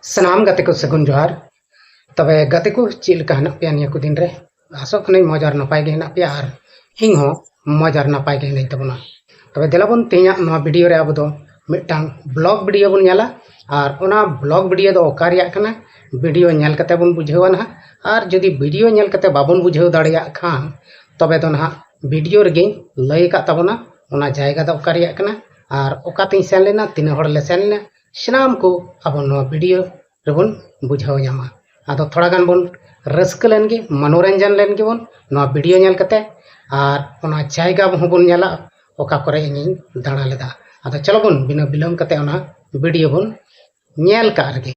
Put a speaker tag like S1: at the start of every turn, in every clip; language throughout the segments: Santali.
S1: सनाम गाते को सगुन जोहार तबे गाते को चिलका हना पे निया को दिन रे आसो खने मजार नपाय गे हना पे आर इन हो मजार नपाय गे नै तबना तबे देलाबन तेया नवा वीडियो रे अब दो मिटांग ब्लॉग वीडियो बन नेला आर ओना ब्लॉग वीडियो दो ओकारिया कना वीडियो नेल कते बन बुझेवा ना आर जदि वीडियो नेल कते बाबन बुझेव दाड़िया खान तबे दो ना वीडियो रे लय का तबना ओना जायगा दो ओकारिया कना आर ओकाते सेन लेना तीन हड़ ले सेन लेना सनाम को अब वीडियो रेबन बुझाव नामा आदो थोड़ा गान बन रस्क लेनगे मनोरंजन लेनगे बन वीडियो नेल कते आर ओना जायगा बन नेला ओका करे इनी दाणा लेदा आदो चलो बन बिना बिलम कते ओना वीडियो बन नेल का रगे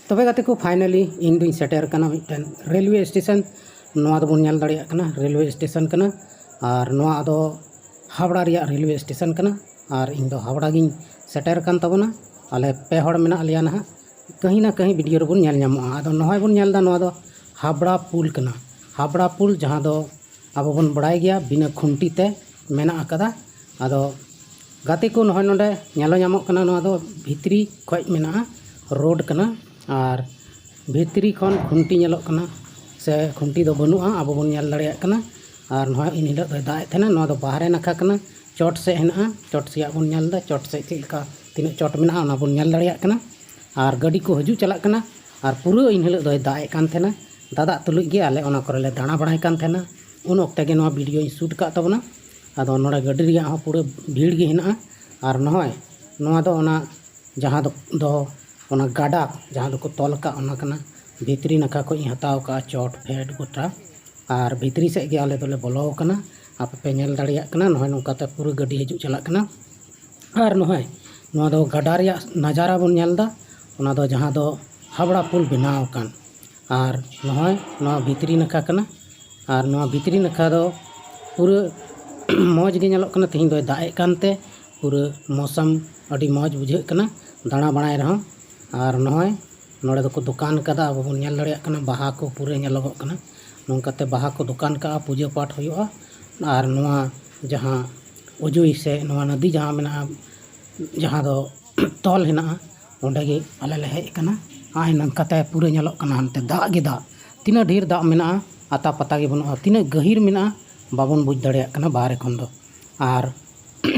S1: तबे गाते को फाइनली इन दुई सेटर कना मिटन रेलवे स्टेशन नोआ दो बन नेल दाड़िया कना रेलवे स्टेशन कना आर नोआ दो हावड़ा रिया रेलवे स्टेशन कना आर इन दो हावड़ा गिन सेटर कन तबना आले पे हड़ मेना लिया ना कहीं ना कहीं वीडियो रे बन नेल ᱧᱟᱢᱚᱜᱼᱟ आदो नहय बन नेल दा नोआ दो हावड़ा पुल कना हावड़ा पुल जहां दो अब बन बड़ाय गया बिना खुंटी ते मेना आकदा आदो गाते को नहय नोडे नेलो ᱧᱟᱢᱚᱜ कना नोआ दो भितरी खय मेना रोड कना आर भितरी खन खुंटी नेलोग कना से खुंटी दो बनुआ अब बन नेल दाड़िया कना आर नहय इन हिलो दो दाय थेना नोआ दो बाहरे नाखा कना चोट से हेना चोट से बन नेल दा चोट से चिलका तीन चोट मेना ओना बन नेल दाड़िया कना आर गाड़ी को हजू चला कना आर पूरा इन हिलो दो दाय कान थेना दादा तुलुज गे आले ओना करे ले दाणा बड़ाय कान थेना उन ओक्ते गे नोआ वीडियो शूट का तबना आदो नोडा गाड़ी रिया हो पूरा भीड़ गे हेना आर नहय नोआ दो ओना जहां दो ओना गाडा जहां दो को तोल का ओना कना भितरी नखा को हताव का चोट फेड गोटा आर भितरी से गे आले दोले बोलो कना आप पे नेल दाड़िया कना नहय नोकाते पूरा गाड़ी हजू चला कना आर नहय नोआ दो गाडा रिया नजारा बन नेल दा ओना दो जहां दो हावड़ा पुल बनाव कान आर नहय नोआ भितरी नखा कना आर नोआ भितरी नखा दो पूरा मौज गे नेलोग कना तेहिं दो दाए कानते पूरा मौसम अडी मौज बुझे कना दाणा बनाय रहो आर नहय नोडे दो को दुकान कदा अब बन नेल दाड़िया कना बाहा को पूरा नेलोग कना नोंकाते बाहा को दुकान का पूजा पाठ हुआ आर नोआ जहां उजुई से नोआ नदी जहां मेना जहां दो तोल हेना ओंडे गे आले ले हेज कना आय नंकाते पूरा नेलोग कना हनते दाग गे दाग तीना ढेर दाग मेना आता पता गे बनुआ तीना गहिर मेना बाबन बुझ दाड़िया कना बाहरे खन दो आर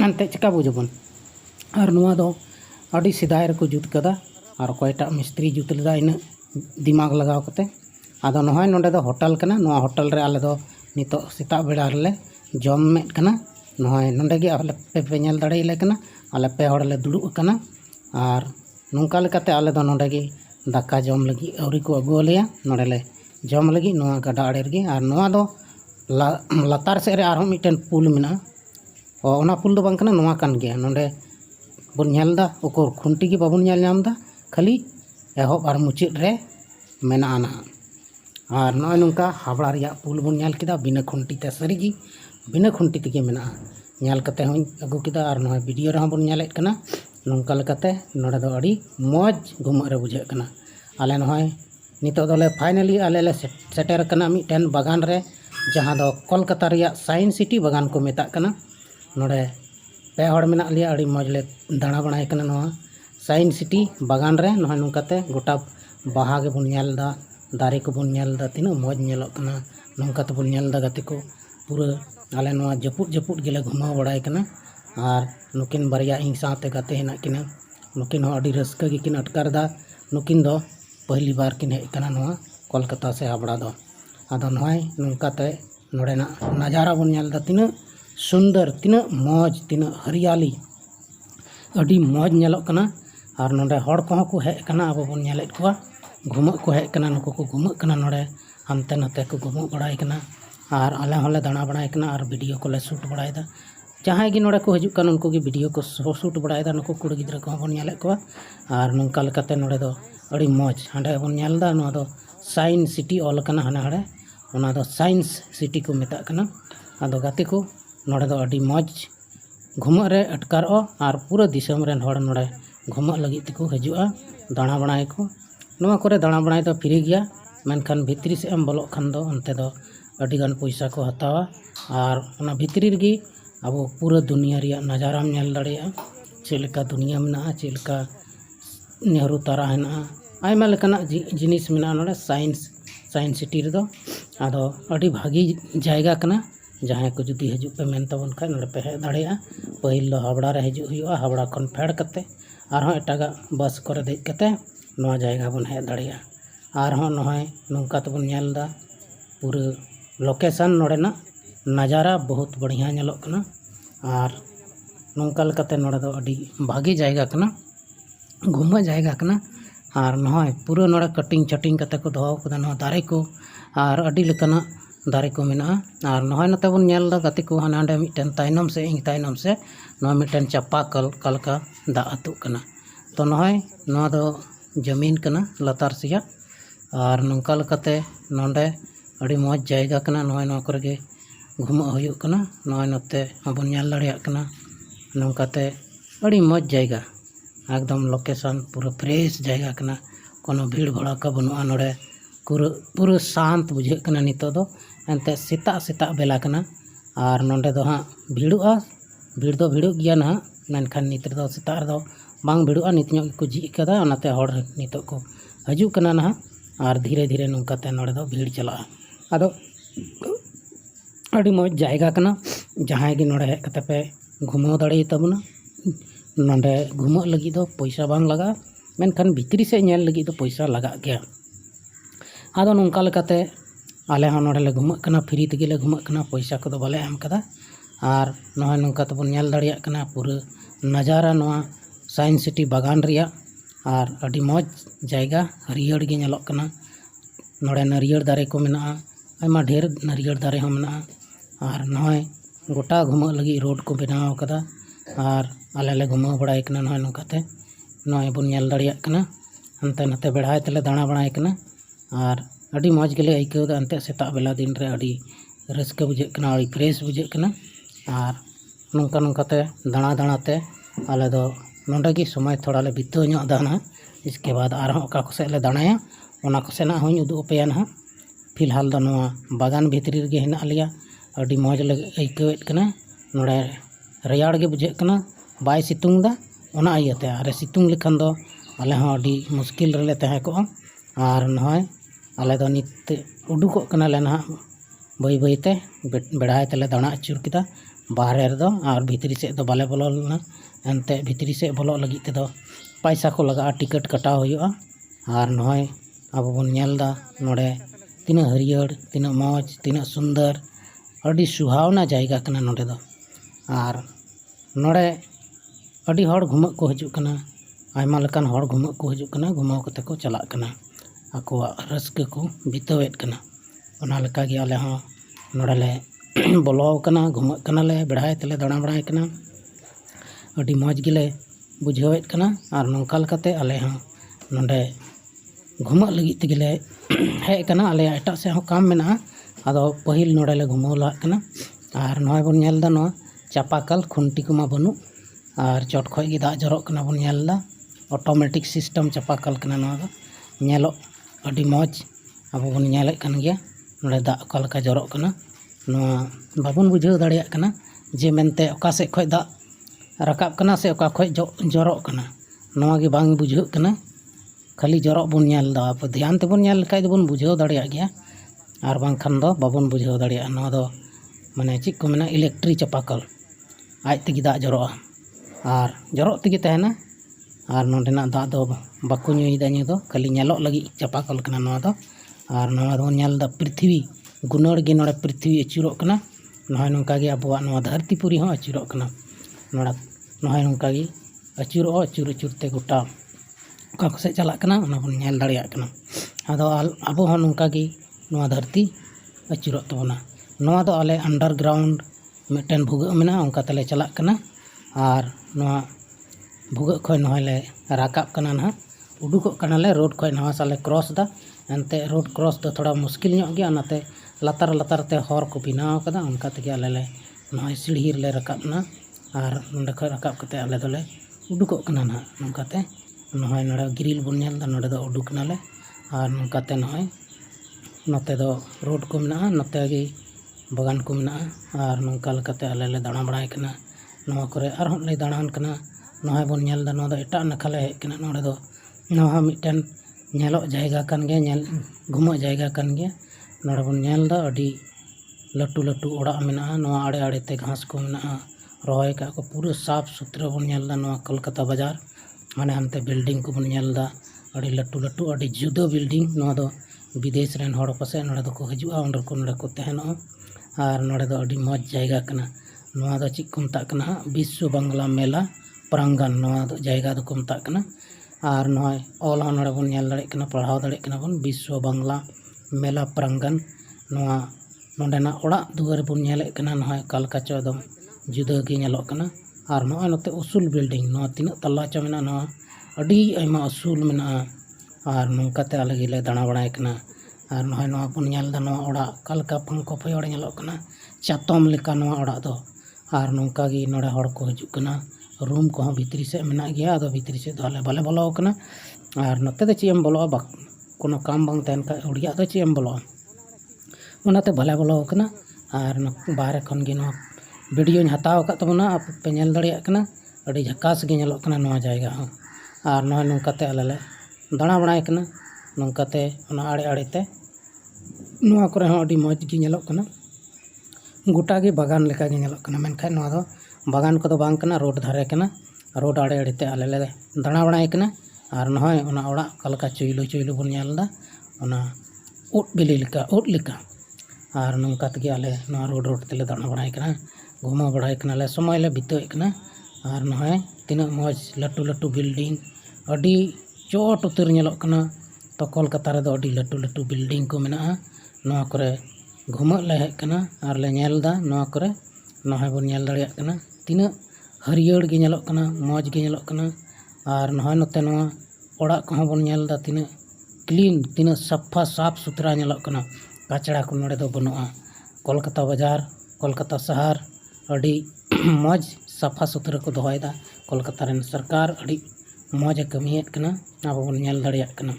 S1: अंते चिका बुझबन आर नोआ दो अडी सिदाय रको जुत कदा आर कोयटा मिस्त्री जुत लेदा इन दिमाग लगाव कते आदो नहय नोंडे दो होटल कना नोआ होटल रे आले दो नितो सेता बेड़ा रे जम मेट कना नहय नोंडे गे आले पे नेल दाड़िया कना आले पे हड़ ले दुड़ुब कना आर नोंका लेकाते आले दो नोंडे गे दाका जम लगी औरी को अगु लेया नोंडे ले जम लगी नोआ गाडा आड़े रे आर नोआ दो लातार से रे आरहों मिटन पुल मेना ओना पुल दो बांग कना नोआ कान गया नोंडे बन नेल दा ओकर खुंटी गे बाबन नेल नाम दा खाली एहब आर मुचित रे मेना आना आर नोय नोंका हावड़ा रिया पुल बन नेल किदा बिना खुंटी ते सरीगी बिना खुंटी तेगे मेना नेल कते हों अगु किदा आर नोय वीडियो रे बन नेलेत कना नोंका लेकाते नोडे दो अडी मौज घुमा रे बुझे कना आले नोय नितो दोले फाइनली आले ले सेटर कना मिटन बागान रे जहां दो कोलकाता रिया साइंस सिटी बागान को मेता कना नोडे पे हड़ मेना लिया अडी मौज ले दाणा बनाय कना नोआ साइंस सिटी बागान रे नोय नोंकाते गोटा बाहा गे बन नेल दा दारे को बन नेल दा तीना मौज नेलोग कना नोंकाते बन नेल दा गाते को पूरा आले नोआ जपुट जपुट गेले घुमा बड़ाय कना आर नुकिन बारिया इन साथे गाते हेना किना नुकिन हो अडी रस्का गे किन अटकार दा नुकिन दो पहली बार किन हेज कना नोआ कोलकाता से हावड़ा दो आदो नहय नोंकाते नोडेना नजारा बन नेल दा तीना सुंदर तीना मौज तीना हरियाली अडी मौज नेलोग कना आर नोडे हड़ को को हेज कना अब बन नेलेत कोवा घुमक को हेज कना नुको को घुमक कना नोडे हानते नाते को घुमक बड़ाय कना आर आले होले दाणा बड़ाय कना आर वीडियो को ले शूट बड़ाय दा जहां गे नोडे को हजू कन उनको गे वीडियो को शूट बड़ाय दा नुको कुड़ी गिद्रा को बन नेलेत कोवा आर नोंका लेकाते नोडे दो अडी मौज हांडे बन नेल दा नोआ दो साइंस सिटी ऑल कना हाना हड़े ओना दो साइंस सिटी को मेता कना आदो गाते को नोडे दो अडी मौज घुमा रे अटकारो आर पूरा दिसम रेन हड़ नोडे घुमा लगी तको हजुआ दाणा बनाय को नोआ करे दाणा बनाय दो फ्री गया मेनखान भितरी से एम बोलो खान दो अंते दो अडी गान पैसा को हतावा आर ओना भितरी रे अब पूरा दुनिया रिया नजाराम नेल दाड़िया चेलका दुनिया मेना चेलका नेहरू तारा हेना आयमा लेकाना जिनिस मेना नोडे साइंस सिटी रे दो आदो अड़ी भागी जायगा कना जहां को जुदी हजू पे मेन तबन खा नोडे पे हेज दाड़ेया पहिल दो हावड़ा रे हजू हुआ हावड़ा खन फेड कते आरहों एटागा बस करे देज कते नोआ जायगा बन हेज दाड़ेया आरहों नोय नोंका तबन नेलदा पूरा लोकेशन नोडेना नज़ारा बहुत बढ़िया नेलोग कना और नोंका लेकाते नोडे दो अड़ी भागी जायगा कना घुमा जायगा कना और नोय पूरा नोडे कटिंग चटिंग कते को दोहो कदा नो दारे को और अड़ी लेकाना दारे को मेना और नोय नते बन नेलदा गति को हानांडे मिटन ताइनम से इंग ताइनम से नो मिटन चापा कल कलका दा अतु कना तो नोय नो दो जमीन कना लतार सिया और नोंका लेकाते नोंडे अड़ी मौज जायगा कना नोय नो करे गे घुमा हुयुग कना नोय नते हबन नेल दाड़ेयाग कना नोंकाते अड़ी मौज जायगा एकदम लोकेशन पूरा फ्रेश जायगा कना कोनो भीड़ भड़ा का बनुआ नोडे पूरा शांत बुझे कना नितो दो एनते सेता बेला कना और नोंडे दो हाँ भीड़ुआ भीड़ दो भीड़ुग गिया ना मेनखान नित रे दो सेता रे दो बांग भीड़ुआ नितño को जी कदा ओनाते हड़ नितो को हजू कना ना और धीरे धीरे नोंकाते नोडे दो भीड़ चला आदो अड़ी मौज जायगा कना जहां गे नोडे हेज कते पे घुमाव दाड़े तबना नोंडे घुमा लगी दो पैसा बांग लगा मेनखान भितरी से नेल लगी दो पैसा लगा गया आदो नोंका लेकाते आले हाँ नोडे ले घुमा कना फ्री तेगे ले घुमा कना पैसा को दो बाले एम कदा और नोय नोंका तबन नेल दाड़ेयाग कना पूरा नज़ारा नोआ साइंस सिटी बागान रिया और अड़ी मौज जायगा हरियर गे नेलोग कना नोडे नारियर दारे को मेना आयमा ढेर नारियर दारे हो मेना और नोय गोटा घुमा लगी रोड को बनाव कदा और आले ले घुमा बड़ाय कना नोय नोंकाते नोय बन नेल दाड़ेयाग कना हनते नते बेढ़ाय तेले दाणा बड़ाय कना और अड़ी मौज गेले आइकाव दा अंते सेता बेला दिन रे अड़ी रस्का बुझे कना अड़ी फ्रेश बुझे कना और नोंका नोंकाते दाणा दाणाते आले दो नोंडे गे समय थोड़ा ले बिताव ᱧᱚᱜ दा ना इसके बाद आरहों ओका को सेले दाणाया ओना को सेना होኝ उदुग पेया ना फिलहाल दो नोआ बागान भितरी रे गे हेना लिया अड़ी मौज ले आइकावेत कना नोडे रेयाड़ गे बुझे कना बाय सितुंग दा ओना इयाते आरे सितुंग लेखान दो आले हों अड़ी मुश्किल रेले तहे को और नोय आले दो नित उडुको कना ले ना बाई बाईते बेढ़ाय तेले दाणा अचुर किदा बाहरे रे दो और भितरी से दो बाले बोलो ना एनते भितरी से बोलो लगी ते दो पैसा को लगा टिकट कटाव हुआ और नोय अब बन नेलदा नोडे तीना हरियर तीना मौज तीना सुंदर अड़ी सुहावना जायगा कना नोडे दो और नोडे अड़ी हड़ घुमा को हजू कना आयमा लेकान हड़ घुमा को हजू कना घुमाव कते को चला कना आकोआ रस्का को बितावेत कना ओना लेका गे आले हों नोडे ले बोलो कना घुमा कना ले बेढ़ाय तेले दाणा बड़ाय कना अड़ी मौज गेले बुझावेत कना और नोंका लेकाते आले हों नोडे घुमा लगी तेगे हेज कना आले एटा से हों काम मेना आदो पहिल नोडे ले घुमाव लाग कना और नोय बन नेलदा नो चापाकल खुंटी कुमा बनु और चोट खय गे दाग जरोग कना बन नेलदा ऑटोमेटिक सिस्टम चापाकल कना नो दो नेलो अड़ी मौज अब बन नेलेत कन गया नोडे दाग ओका लेका जरोग कना नोआ बाबन बुझाव दाड़ेयाग कना जे मेनते ओका से खय दाग राकाब कना से ओका खय जरोग कना नोआ गे बांग बुझाव कना खाली जरोग बन नेलदा ध्यान तेबन नेल लेखाय दो बन बुझाव दाड़ेयाग गया और बांखान दो बाबन बुझाव दाड़ेयाग नोआ दो माने चेक को मेना इलेक्ट्रिक चापाकल आज तेगे दाग जरोगा और जरोग तेगे तहना और नोंडेना दाग दो बाको ᱧᱩᱭᱫᱟ ᱧᱩ दो खाली नेलोग लगी चापाकल कना नोआ दो और नोआ दो नेलदा पृथ्वी गुनड़ गे नोडे पृथ्वी अचुरोग कना नोय नोंका गे आबोआ नोआ धरतीपुरी हों अचुरोग कना नोय नोंका गे अचुरोग अचुर अचुरते गोटा ओका को से चलाग कना ओना बन नेल दाड़ेयाग कना आदो आबो हों नोंका गे नोआ धरती अचुरोग तबना नोआ दो आले अंडरग्राउंड मिटन भुगा मेना ओंका तेले चलाग कना और नोआ भुगा खय नोय ले राकाब कना ना उडुको कना ले रोड खय नवा साले क्रॉस दा एनते रोड क्रॉस दो थोड़ा मुश्किल ᱧᱚᱜ गया ओनाते लातार लातार ते हर को बनाव कदा ओनका तेगे आले ले नोय सीढ़ी ले राकाब ना और नोंडे खय राकाब कते आले दोले उडुको कना ना नोंकाते नोय नोडे ग्रिल बन नेलदा नोडे दो उडुक नाले और नोंकाते नोय नोते दो रोड को मेना नोते गे बागान को मेना और नोंका लेकाते आले ले दाणा बड़ाय कना नोआ करे आरहों ले दाणान कना नोय बन नेलदा नोआ दो एटा नाखा ले हेज कना नोडे दो नोआ mitten
S2: nyelok jayga kan gya nyel घुमक जगह kan gya नोडे बन nyel दा अडी लटू लटू ओड़ा मेना नोआ आड़े आड़े ते घास को मेना रोय का को पूरा साफ सुथरा बन nyel दा नोआ कोलकाता बाजार माने हनते बिल्डिंग को बन nyel दा अडी लटू लटू अडी जुदा बिल्डिंग नोआ दो विदेश रेन हड़ पासे नोडे दो को हजुआ ओंडर को नोडे को तहनो और नोडे दो अडी मौज जगह कना नोआ दो चिक को मता कना विश्व बांग्ला मेला प्रांगण नोआ दो जगह दो को मता कना और नोआ ऑल हन नोडे बन nyel दाड़े कना पढ़ाव दाड़े कना बन विश्व बांग्ला मेला प्रांगण नोआ नोडेना ओड़ा दुआर बन nyelek कना नोआ कालका चो दो जुदा गे nyelok कना और नोआ नते उसूल बिल्डिंग नोआ तीना तल्ला चो मेना नोआ अडी आयमा उसूल मेना और नोंकाते आले गिले दाणा बड़ाय कना और नोआ बन nyel दा नोआ ओड़ा कालका पंको फयोड़ nyelok कना चातम लेका नोआ ओड़ा दो और नोंका गे नोडे हड़ को हजु कना रूम को भीतरी से मेना गया आदो भीतरी से आले बाले बोलो कना और नते दो चेम बोलो बा कोनो काम बांग तहन का उड़िया दो चेम बोलो ओनाते भले बोलो कना और बाहर खन गे नोआ वीडियो हताव का तबना आप पे nyel दाड़िया कना अडी झकास गे nyelok कना नोआ जायगा हो और नोआ नोंकाते आले ले दाणा बड़ाय कना नोंकाते ओना आड़े आड़े ते नोआ करे हो अडी मौज गे nyelok कना गोटा गे बागान लेका गे nyelok कना मेनखाय नोआ दो बागान को दो बांग कना रोड धारे कना रोड आड़े आड़े ते आले ले दाणा बड़ाय कना और नोय ओना ओड़ा कलका चुइलु चुइलु बन nyel दा ओना उट बिली लेका उट लेका और नोंका तगे आले नोआ रोड रोड तेले दाणा बड़ाय कना घुमा बड़ाय कना ले समय ले बिताय कना और नोय तिना मौज लटू लटू बिल्डिंग अडी चोट उतर nyelok कना तो कोलकाता रे दो अडी लटू लटू बिल्डिंग को मेना नोआ करे घुमा ले हेज कना और ले nyel दा नोआ करे नोय बन nyel दाड़िया कना तिना हरियर गे nyelok कना मौज गे nyelok कना और नोय नते नोआ ओड़ा को बन nyel दा तिना क्लीन तिना सफा साफ सुथरा nyelok कना कचड़ा को नोडे दो बनुआ कोलकाता बाजार कोलकाता शहर अडी मौज सफा सुथरा को दोहयदा कोलकाता रेन सरकार अडी मौज कमियत कना अब बन nyel दाड़िया कना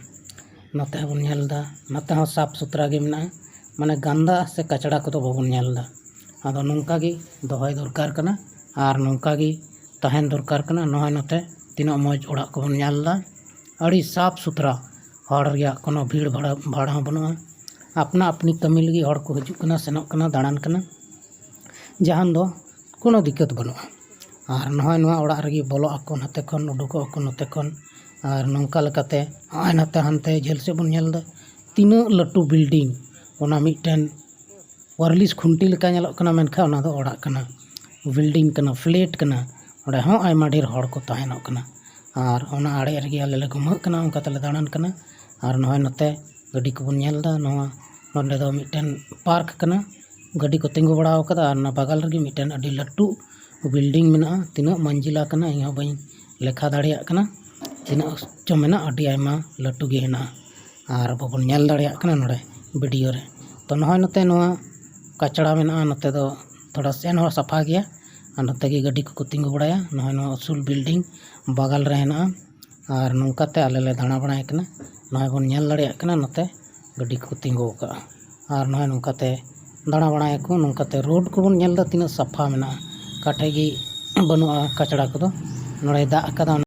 S2: नते बन nyel दा नते हो साफ सुथरा गे मेना माने गंदा से कचड़ा को तो बबन nyel दा आदो नोंका गे दोहय दरकार कना और नोंका गे तहन दरकार कना नोय नते तिना मौज ओड़ा को बन nyel दा अड़ी साफ सुथरा हड़ रिया कोनो भीड़ भाड़ा बनुआ अपना अपनी कमी लगी हड़ को हजु कना सेनोक कना दाड़ान कना जहान दो कोनो दिक्कत बनुआ और नोय नोआ ओड़ा रगी बोलो आको नते खन उडुको आको नते खन और नोंका लेकाते आय नते हनते झेल से बन nyel दा तीना लटू बिल्डिंग ओना मिटन वारलिस खुंटी लेका nyelok कना मेनखा ओना दो ओड़ा कना बिल्डिंग कना फ्लैट कना ओडे हो आयमा ढेर हड़ को तहनोक कना और ओना आड़े रगी आले ले घुमा कना उनका तले दाड़ान कना और नोय नते गाड़ी को बन nyel दा नोआ नोंडे दो मिटन पार्क कना गाड़ी को तिंगु बड़ाव कदा और ना बगल रगी मिटन अडी लट्टू बिल्डिंग मेना तीना मंजिला कना इहो बई लेखा दाड़िया कना तीना चो मेना अडी आयमा लट्टू गे हेना और बबन nyel दाड़िया कना नोडे वीडियो रे तो नोय नते नोआ कचड़ा मेना नते दो थोड़ा सेन हो सफा गया और नते गे गाड़ी को तिंगु बड़ाया नोय नोआ उसूल बिल्डिंग बगल रे हेना और नोंकाते आले ले दाणा बड़ाय कना नोय बन nyel दाड़िया कना नते गाड़ी को तिंगु का और नोय नोंकाते दाणा बड़ाय को नोंकाते रोड को बन nyel दा तीना सफा मेना काठे गे बनुआ कचड़ा को दो नोडे दा कदा